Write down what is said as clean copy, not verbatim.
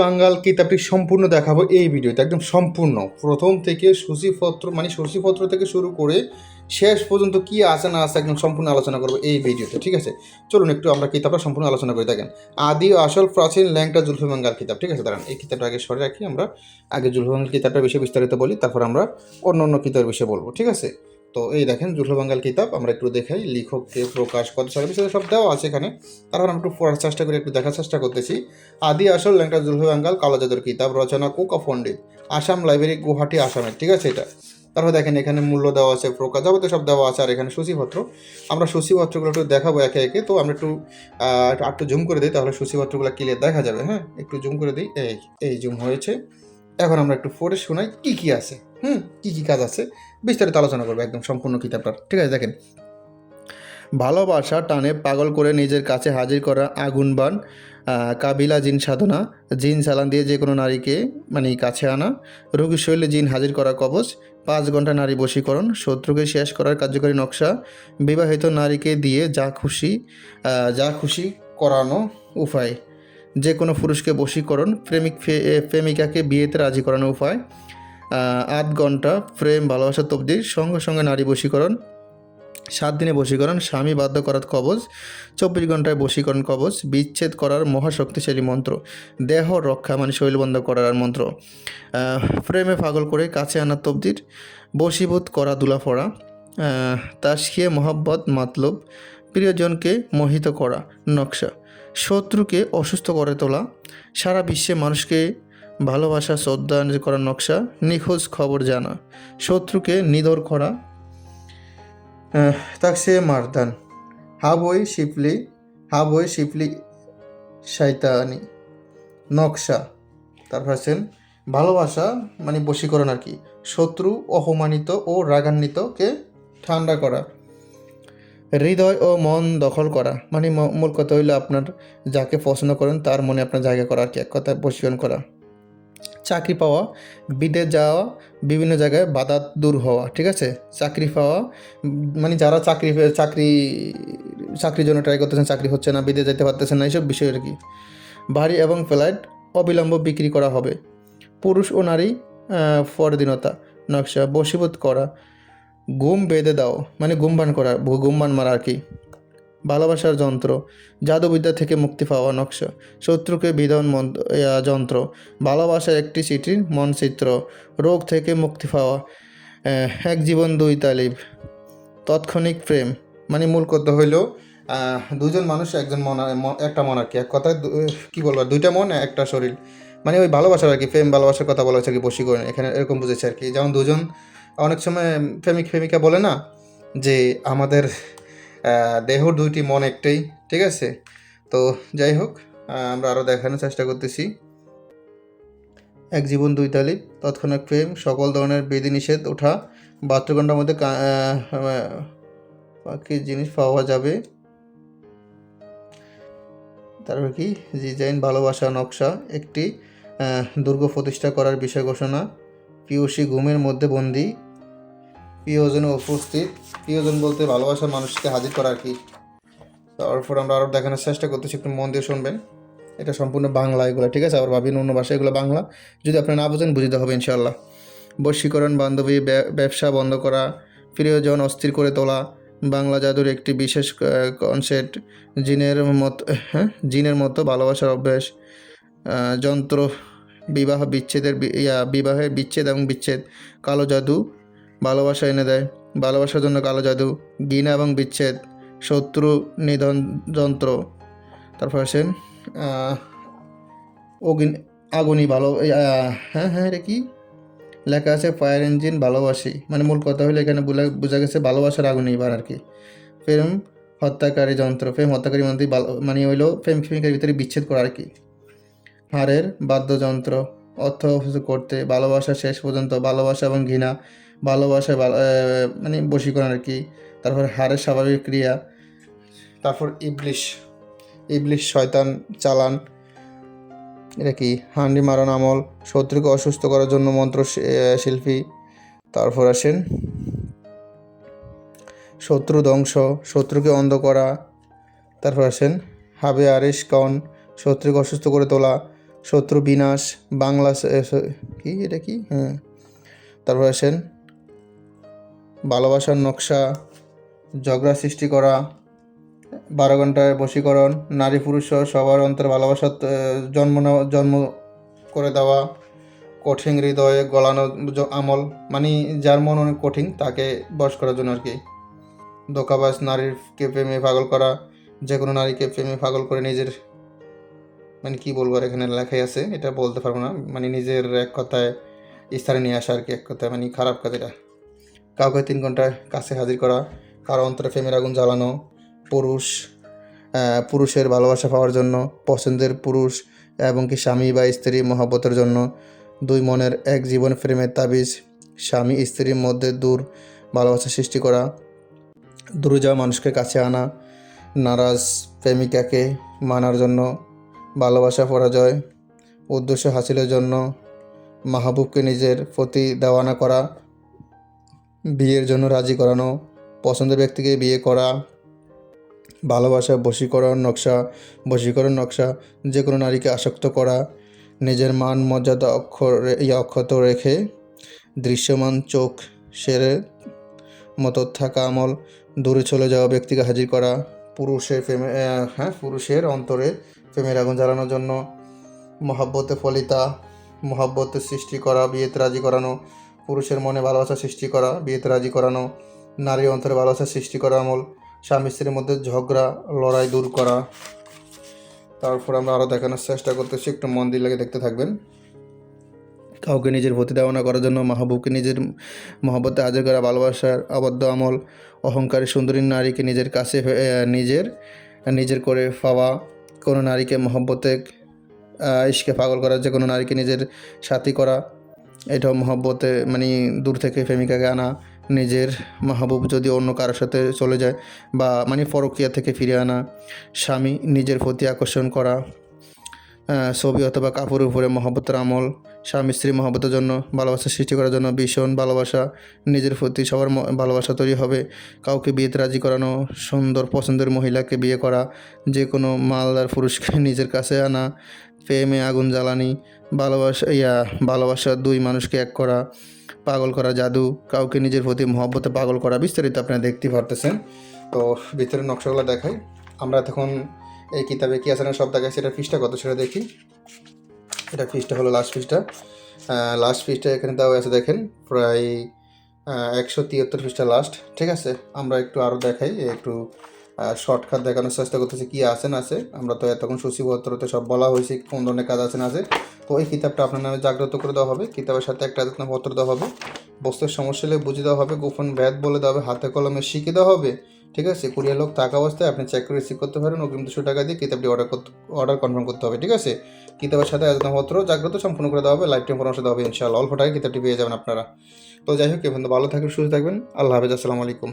বাঙ্গাল কিতাবটি সম্পূর্ণ দেখাবো এই ভিডিওতে, একদম সম্পূর্ণ প্রথম থেকে সূচিপত্র মানে সূচিপত্র থেকে শুরু করে শেষ পর্যন্ত কি আছে না আছে একদম সম্পূর্ণ আলোচনা করবো এই ভিডিওতে। ঠিক আছে, চলুন একটু আমরা কিতাবটা সম্পূর্ণ আলোচনা করে থাকেন। আদি ও আসল প্রাচীন ল্যাংটা জুলফি বাঙ্গাল কিতাব। ঠিক আছে, দাঁড়ান এই কিতাবটা আগে সরে রাখি, আমরা আগে জুলফি বাঙ্গাল কিতাবটা বিষয়ে বিস্তারিত বলি, তারপর আমরা অন্য অন্য কিতাবের বিষয়ে বলবো। ঠিক আছে, তো এই দেখেন জুলফি বাঙ্গাল কিতাব, আমরা একটু দেখাই লেখককে, প্রকাশ কত সালের বিষয়ে সব দেওয়া আছে এখানে। তারপর আমরা একটু পড়ার চেষ্টা করি, একটু দেখার চেষ্টা করতেছি। আদি আসল ল্যাংটা জুলফি বাঙ্গাল কালো জাদুর কিতাব, রচনা কুকা পণ্ডিত, আসাম লাইব্রেরি, গুয়াহাটি, আসামের। ঠিক আছে, এটা। তারপর দেখেন এখানে মূল্য দেওয়া আছে, প্রকাশ যাবতীয় সব দেওয়া আছে, আর এখানে সূচিপত্র। আমরা সূচিপত্রগুলো একটু দেখাবো একে একে। তো আমরা একটু জুম করে দিই, তাহলে সূচিপত্রগুলো ক্লিয়ার দেখা যাবে। হ্যাঁ, একটু জুম করে দিই, এই এই জুম হয়েছে। এখন আমরা একটু পড়ে শোনাই কি কি আছে, কি কি কাজ আছে, বিস্তারিত আলোচনা করবো একদম সম্পূর্ণ কিতাবটার। ঠিক আছে, দেখেন। ভালোবাসা টানে পাগল করে নিজের কাছে হাজির করা আগুনবান কাবিলা জিন সাধনা, জিন চালান দিয়ে যে কোনো নারীকে মানে কাছে আনা, রোগীর শরীরে জিন হাজির করা কবচ, 5 ঘন্টা নারী বশীকরণ, শত্রুকে শেষ করার কার্যকরী নকশা, বিবাহিত নারীকে দিয়ে যা খুশি করানো উপায়, যে কোনো পুরুষকে বশীকরণ, প্রেমিকাকে বিয়েতে রাজি করানো উপায়, 8 ঘন্টা প্রেম ভালোবাসা তবদির, সঙ্গে সঙ্গে নারী বশীকরণ, 7 দিনে বশীকরণ, স্বামী বাধ্য করার কবচ, 24 ঘন্টায় বশীকরণ কবচ, বিচ্ছেদ করার মহাশক্তিশালী মন্ত্র, দেহ রক্ষা মানে শৈল বন্ধ করার মন্ত্র, প্রেমে পাগল করে কাছে আনা তবদির, বশীভূত করা দুলাফড়া, তাসকিয়ে মোহাব্বত মাতলব, প্রিয়জনকে মোহিত করা নকশা, শত্রুকে অসুস্থ করে তোলা, সারা বিশ্বে মানুষকে ভালোবাসা শ্রদ্ধা করার নকশা, নিখোঁজ খবর জানা, শত্রুকে নিধর করা, তাকসে মারদান, হাবই শিপলি শয়তানি নকশা। তারপর আছেন ভালোবাসা মানে বশীকরণ আর কি, শত্রু অপমানিত ও রাগান্বিতকে ঠান্ডা করা, হৃদয় ও মন দখল করা মানে মূল কথা হইলো আপনার যাকে পছন্দ করেন তার মনে আপনার জায়গা করা আর কি, এক কথা বশীকরণ করা, চাকরি পাওয়া, বিদেশ যাওয়া, বিভিন্ন জায়গায় বাধা দূর হওয়া। ঠিক আছে, চাকরি পাওয়া মানে যারা চাকরির জন্য ট্রাই করতেছেন, চাকরি হচ্ছে না, বিদেশ যেতে পারতেছেন না, এইসব বিষয় আর কি। বাড়ি এবং ফ্ল্যাট অবিলম্ব বিক্রি করা হবে, পুরুষ ও নারী পরাধীনতা নকশা, বশীভূত করা, ঘুম বেঁধে দাও মানে ঘুমবান মারা আর কি, ভালোবাসার যন্ত্র, জাদুবিদ্যা থেকে মুক্তি পাওয়া নকশা, শত্রুকে বিধন যন্ত্র, ভালোবাসার একটি চিঠির মনচিত্র, রোগ থেকে মুক্তি পাওয়া, এক জীবন দুই তালিব, তৎক্ষণিক প্রেম মানে মূল কথা হইল দুজন মানুষ একজন একটা মন আর কি, এক কথায় কী বলবো, দুইটা মন একটা শরীর, মানে ওই ভালোবাসার আর কি, প্রেম ভালোবাসার কথা বলা হচ্ছে আর কি, বশীকরণ এখানে এরকম বুঝেছে আর কি। যেমন দুজন অনেক সময় প্রেমিকা বলে না যে আমাদের দেহর দুইটি মন একটাই। ঠিক আছে, তো যাই হোক, আমরা আরও দেখানোর চেষ্টা করতেছি। এক জীবন দুই তালিব, তৎক্ষণাৎ প্রেম, সকল ধরনের বিধিনিষেধ ওঠা, 72 ঘন্টার মধ্যে বাকি জিনিস পাওয়া যাবে। তারপর কি ডিজাইন, ভালোবাসা নকশা, একটি দুর্গ প্রতিষ্ঠা করার বিষয় ঘোষণা, প্রিয়সী ঘুমের মধ্যে বন্দি, প্রিয়জনে উপস্থিত, প্রিয়জন বলতে ভালোবাসার মানুষকে হাজির করা আর কি। তারপর আমরা আরও দেখানোর চেষ্টা করতেছি, একটু মন দিয়ে শুনবেন, এটা সম্পূর্ণ বাংলা এগুলো। ঠিক আছে, আবার ভাবিন অন্য ভাষা, এগুলো বাংলা, যদি আপনি না বোঝেন বুঝতে হবে ইনশাল্লাহ। বশীকরণ, বান্ধবী, ব্যবসা বন্ধ করা, প্রিয়জন অস্থির করে তোলা, বাংলা জাদুর একটি বিশেষ কনসেপ্ট, জিনের মতো ভালোবাসার অভ্যাস, যন্ত্র, বিবাহের বিচ্ছেদ এবং বিচ্ছেদ, কালো জাদু ভালোবাসা এনে দেয়, ভালোবাসার জন্য কালো জাদু, ঘৃণা এবং বিচ্ছেদ, শত্রু নিধন যন্ত্র। তারপর আসেন আগুনি ভালো, এটা কি লেখা আছে, ফায়ার ইঞ্জিন ভালোবাসি মানে মূল কথা হলো এখানে বোঝা গেছে ভালোবাসার আগুনি বার আর কি। প্রেম হত্যাকারী যন্ত্র, প্রেম হত্যাকারী মানে হইলো প্রেমিকার ভিতরে বিচ্ছেদ করা আর কি। হাড়ের বাদ্যযন্ত্র, অর্থ করতে, ভালোবাসা শেষ পর্যন্ত, ভালোবাসা এবং ঘৃণা, ভালোবাসা মানে বশীকরণ আর কি। তারপর হাড়ের স্বাভাবিক ক্রিয়া, তারপর ইবলিশ শয়তান চালান, এটা কি হান্ডি মারণ আমল, শত্রুকে অসুস্থ করার জন্য মন্ত্র শিল্পী। তারপর আসেন শত্রু ধ্বংস, শত্রুকে অন্ধ করা। তারপর আসেন হাবে আরিশ কন, শত্রুকে অসুস্থ করে তোলা, শত্রু বিনাশ, বাংলা কি এটা কি, হ্যাঁ। তারপর আসেন ভালোবাসার নকশা, ঝগড়া সৃষ্টি করা, 12 ঘন্টায় বশীকরণ, নারী পুরুষ সহ সবার অন্তরে ভালোবাসার জন্ম করে দেওয়া, কঠিন হৃদয়ে গলানো আমল, মানে যার মন অনেক কঠিন তাকে বশ করার জন্য আর কি। ধোঁকাবাজ, নারীকে প্রেমে পাগল করা, যে কোনো নারীকে প্রেমে পাগল করে নিজের, মানে কি বলবো আর, এখানে লেখাই আছে, এটা বলতে পারবো না, মানে নিজের এক কথায় স্থানে নিয়ে আসা আর কি, এক কথায় মানে খারাপ কাজ এটা। কাউকে 3 ঘন্টায় কাছে হাজির করা, কারো অন্তরে প্রেমের আগুন জ্বালানো, পুরুষের ভালোবাসা পাওয়ার জন্য, পছন্দের পুরুষ এবং কি স্বামী বা স্ত্রী মহব্বতের জন্য, 2 মনের এক জীবন প্রেমের তাবিজ, স্বামী স্ত্রীর মধ্যে দূর ভালোবাসা সৃষ্টি করা, দূরে যাওয়া মানুষকে কাছে আনা, নারাজ প্রেমিকাকে মানার জন্য, ভালোবাসা পরাজয়, উদ্দেশ্য হাসিলের জন্য, মাহবুবকে নিজের প্রতি দেওয়ানা করা, বিয়ের জন্য রাজি করানো, পছন্দের ব্যক্তিকে বিয়ে করা, ভালোবাসা বশীকরণ নকশা, যে কোনো নারীকে আসক্ত করা, নিজের মান মর্যাদা অক্ষত রেখে দৃশ্যমান চোখ সেরে মতো থাকা আমল, দূরে চলে যাওয়া ব্যক্তিকে হাজির করা, পুরুষের অন্তরে প্রেমের আগুন জ্বালানোর জন্য, মহাব্বতে সৃষ্টি করা, বিয়েতে রাজি করানো, পুরুষের মনে ভালোবাসা সৃষ্টি করা, বিয়েতে রাজি করানো, নারীর অন্তরে ভালোবাসা সৃষ্টি করা আমল, স্বামী স্ত্রীর মধ্যে ঝগড়া লড়াই দূর করা। তারপর আমরা আরও দেখানোর চেষ্টা করতেছি, একটু মন দিয়ে লেগে দেখতে থাকবেন। কাউকে নিজের প্রতি দেওয়ানা করার জন্য, মাহবুবকে নিজের মহব্বতে হাজির করা, ভালোবাসার আবদ্ধ আমল, অহংকারী সুন্দরী নারীকে নিজের কাছে নিজের করে পাওয়া, কোনো নারীকে মহব্বতে ইশকে পাগল করা, যে কোনো নারীকে নিজের সাথী করা, এটাও মহব্বতে মানে দূর থেকে প্রেমিকাকে আনা, নিজের মাহবুব যদি অন্য কারোর সাথে চলে যায় বা মানে পরকীয়া থেকে ফিরে আনা, স্বামী নিজের প্রতি আকর্ষণ করা, ছবি অথবা কাপড়ের উপরে মহব্বতের আমল, স্বামী স্ত্রী মহব্বতের জন্য, ভালোবাসা সৃষ্টি করার জন্য, ভীষণ ভালোবাসা, নিজের প্রতি সবার ভালোবাসা তৈরি হবে, কাউকে বিয়েতে রাজি করানো, সুন্দর পছন্দের মহিলাকে বিয়ে করা, যে কোনো মালদার পুরুষকে নিজের কাছে আনা, প্রেমে আগুন জ্বালানি, ভালোবাসা 2 মানুষকে এক করা, পাগল করা জাদু, কাউকে নিজের প্রতি মহব্বতে পাগল করা, বিস্তারিত আপনারা দেখতে পারতেছেন। তো ভিতরের নকশাগুলো দেখাই। আমরা তখন এই কিতাবে কি আছে না সব দেখাচ্ছি। এটা পৃষ্ঠা কত সেটা দেখি। এটা পৃষ্ঠা হলো লাস্ট পৃষ্ঠা এখানে দেওয়া আছে, দেখেন প্রায় 173 পৃষ্ঠা লাস্ট। ঠিক আছে, আমরা একটু আরও দেখাই, একটু শর্টকাট দেখানোর চেষ্টা করতেছি কী আছে না আছে। আমরা তো এতক্ষণ সূচিপত্রতে সব বলা হয়েছে কোন ধরনের কাজ আছে না আছে। তো এই কিতাবটা আপনার নামে জাগ্রত করে দেওয়া হবে, কিতাবের সাথে একটা পত্র দেওয়া হবে, বস্তুর সমস্যা হলে বুঝিয়ে দেওয়া হবে, গোপন ভেদ বলে দেওয়া হবে, হাতে কলমে শিখে দেওয়া হবে। ঠিক আছে, কুরিয়ার লোক থাকা অবস্থায় আপনি চেক করে রিসিভ করতে পারেন, অগ্রিম 200 টাকা দিয়ে কিতাবটি অর্ডার কনফার্ম করতে হবে। ঠিক আছে, কিতাবের সাথে পত্র জাগ্রত সম্পূর্ণ করে দেওয়া হবে, লাইফ টাইম পরামর্শ দেওয়া হবে ইনশাআল্লাহ। অল্প টাকায় কিতাবটি পেয়ে যাবেন আপনারা। তো যাই হোক, এখন ভালো থাকবেন, সুস্থ থাকবেন। আল্লাহ হাফেজ, আসসালামু আলাইকুম।